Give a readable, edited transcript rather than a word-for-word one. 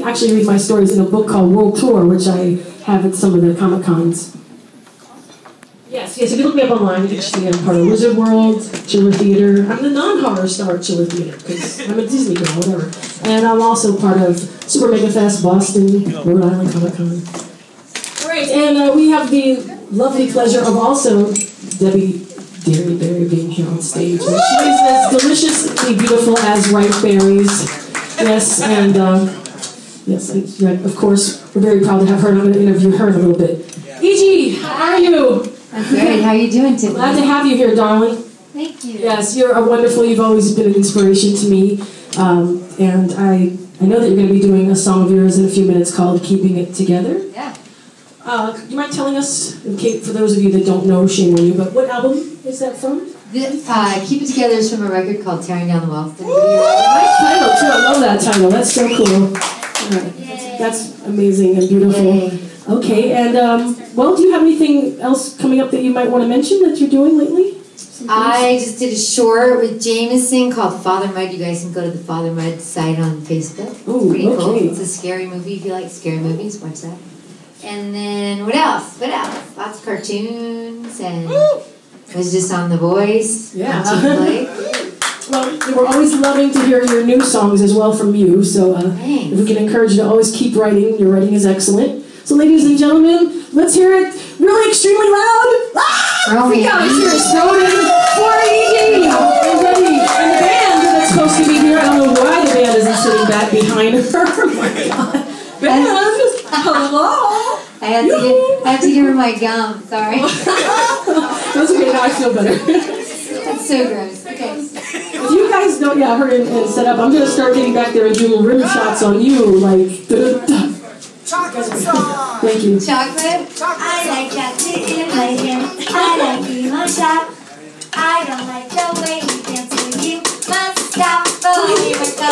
can actually read my stories in a book called World Tour, which I have at some of the Comic-Cons. Yes, if you look me up online, you can see I'm part of Wizard World, Chiller Theater. I'm the non-horror star at Chiller Theater, because I'm a Disney girl, whatever. And I'm also part of Super Mega Fest, Boston, Rhode Island Comic-Con. All right, and we have the lovely pleasure of also Debbie Dairy Berry being here on stage. And she is as deliciously beautiful as ripe berries. Yes, and yes, and, of course, we're very proud to have her, and I'm going to interview her in a little bit. E.G., how are you? I'm great. How are you doing today? Glad to have you here, darling. Thank you. Yes, you're wonderful. You've always been an inspiration to me. And I know that you're going to be doing a song of yours in a few minutes called Keeping It Together. Yeah. Do you mind telling us, for those of you that don't know, shame on you, but what album is that from? Keep It Together is from a record called Tearing Down the Wall. Nice title, too. I love that title. That's so cool. That's amazing and beautiful. Yay. Okay, and, well, do you have anything else coming up that you might want to mention that you're doing lately? I just did a short with Jameson called Father Mud. You guys can go to the Father Mud site on Facebook. It's pretty cool. It's a scary movie. If you like scary movies, watch that. And then, what else? What else? Lots of cartoons, and it was just on The Voice. Yeah. On Well, we're always loving to hear your new songs as well from you, so if we can encourage you to always keep writing, your writing is excellent. So ladies and gentlemen, let's hear it really extremely loud. Ah! We got it here, Snowden for E.G. And Debbie, and the band that's supposed to be here. I don't know why the band isn't sitting back behind her. Oh my God. Band, hello. I have to give her my gum, sorry. That's okay, now I feel better. That's so gross. Okay. If you guys don't, hurry and set up, I'm going to start getting back there and doing rim shots on you, like, da-da-da. Chocolate song! Thank you. Chocolate? I like chocolate in a blanket. I like you on top. I don't like the way you dance, so you must stop. Oh, you must go